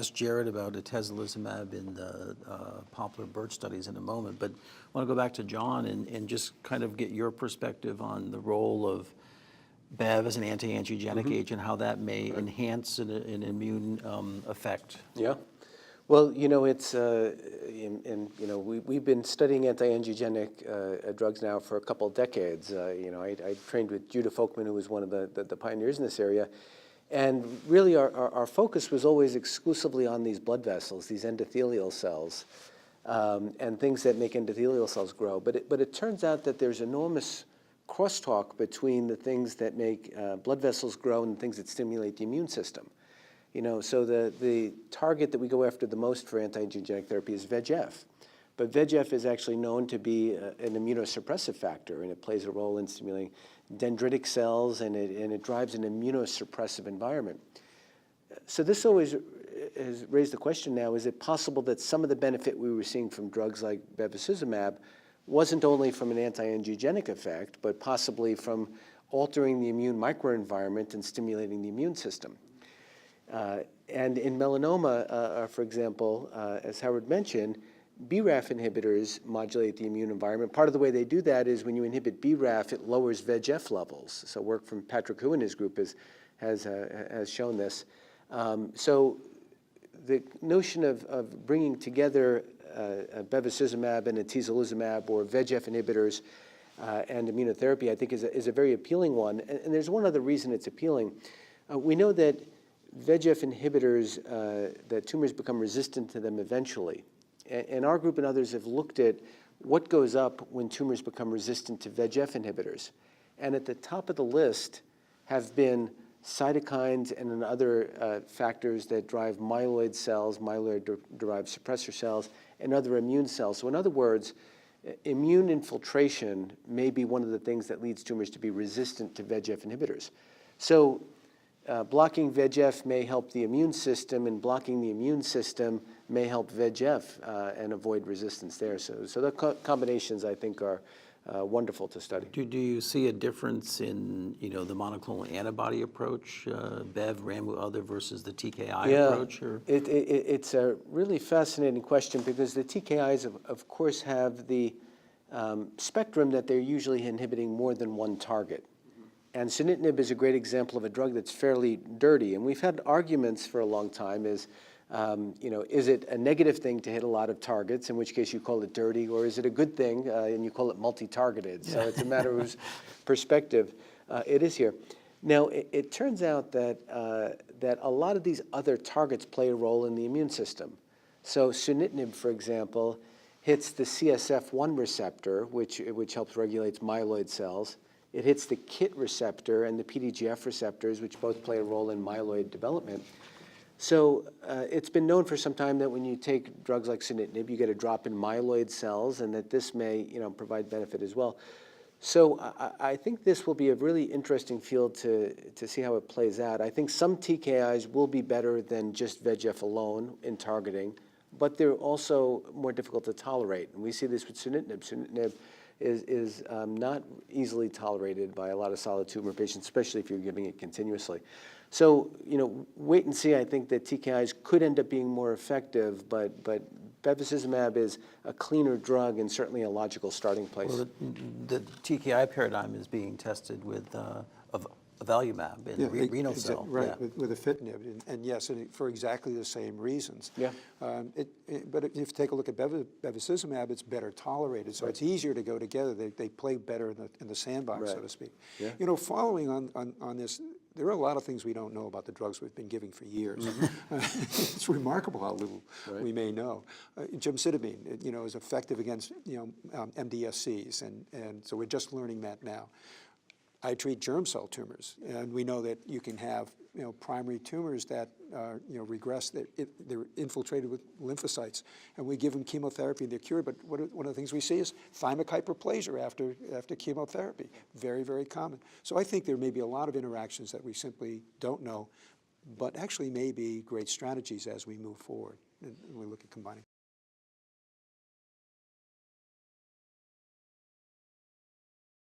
ask Jared about atezolizumab in the poplar birch studies in a moment, but I want to go back to John and just kind of get your perspective on the role of Bev as an anti-angiogenic agent, how that may enhance an immune effect. Yeah. Well, you know, it's, we've been studying anti-angiogenic drugs now for a couple of decades. You know, I trained with Judah Folkman, who was one of the pioneers in this area. And really our focus was always exclusively on these blood vessels, these endothelial cells, and things that make endothelial cells grow. But it turns out that there's enormous crosstalk between the things that make blood vessels grow and the things that stimulate the immune system. You know, so the target that we go after the most for anti-angiogenic therapy is VEGF. But VEGF is actually known to be an immunosuppressive factor, and it plays a role in stimulating dendritic cells, and it drives an immunosuppressive environment. So this always has raised the question now, is it possible that some of the benefit we were seeing from drugs like bevacizumab wasn't only from an anti-angiogenic effect, but possibly from altering the immune microenvironment and stimulating the immune system? And in melanoma, for example, as Howard mentioned, BRAF inhibitors modulate the immune environment. Part of the way they do that is when you inhibit BRAF, it lowers VEGF levels. So work from Patrick Hu and his group has shown this. So the notion of bringing together bevacizumab and atezolizumab or VEGF inhibitors and immunotherapy, I think is a very appealing one. And there's one other reason it's appealing. We know that VEGF inhibitors, that tumors become resistant to them eventually. And our group and others have looked at what goes up when tumors become resistant to VEGF inhibitors. And at the top of the list have been cytokines and other factors that drive myeloid cells, myeloid-derived suppressor cells, and other immune cells. So in other words, immune infiltration may be one of the things that leads tumors to be resistant to VEGF inhibitors. So blocking VEGF may help the immune system, and blocking the immune system may help VEGF and avoid resistance there. So the combinations, I think, are wonderful to study. Do you see a difference in, you know, the monoclonal antibody approach, Bev, Ramu, other versus the TKI approach? Or? It's a really fascinating question because the TKIs, of course, have the spectrum that they're usually inhibiting more than one target. And sunitinib is a great example of a drug that's fairly dirty. And we've had arguments for a long time is, you know, is it a negative thing to hit a lot of targets, in which case you call it dirty, or is it a good thing and you call it multi-targeted? So it's a matter of perspective. It is here. Now, it turns out that, that a lot of these other targets play a role in the immune system. So sunitinib, for example, hits the CSF1 receptor, which helps regulate myeloid cells. It hits the KIT receptor and the PDGF receptors, which both play a role in myeloid development. So it's been known for some time that when you take drugs like sunitinib, you get a drop in myeloid cells, and that this may, you know, provide benefit as well. So I think this will be a really interesting field to see how it plays out. I think some TKIs will be better than just VEGF alone in targeting, but they're also more difficult to tolerate. And we see this with sunitinib. Sunitinib is not easily tolerated by a lot of solid tumor patients, especially if you're giving it continuously. So, you know, wait and see. I think that TKIs could end up being more effective, but bevacizumab is a cleaner drug and certainly a logical starting place. Well, the TKI paradigm is being tested with avelumab in renal cell. Right, with afitinib, and yes, for exactly the same reasons. Yeah. But if you take a look at bevacizumab, it's better tolerated, so it's easier to go together. They play better in the sandbox, so to speak. Yeah. You know, following on this, there are a lot of things we don't know about the drugs we've been giving for years. It's remarkable how little we may know. Gemcitabine, you know, is effective against, you know, MDSCs, and so we're just learning that now. I treat germ cell tumors, and we know that you can have, you know, primary tumors that you know, regress. They're infiltrated with lymphocytes, and we give them chemotherapy and they're cured. But one of the things we see is thymic hyperplasia after chemotherapy, very, very common. So I think there may be a lot of interactions that we simply don't know, but actually may be great strategies as we move forward and we look at combining.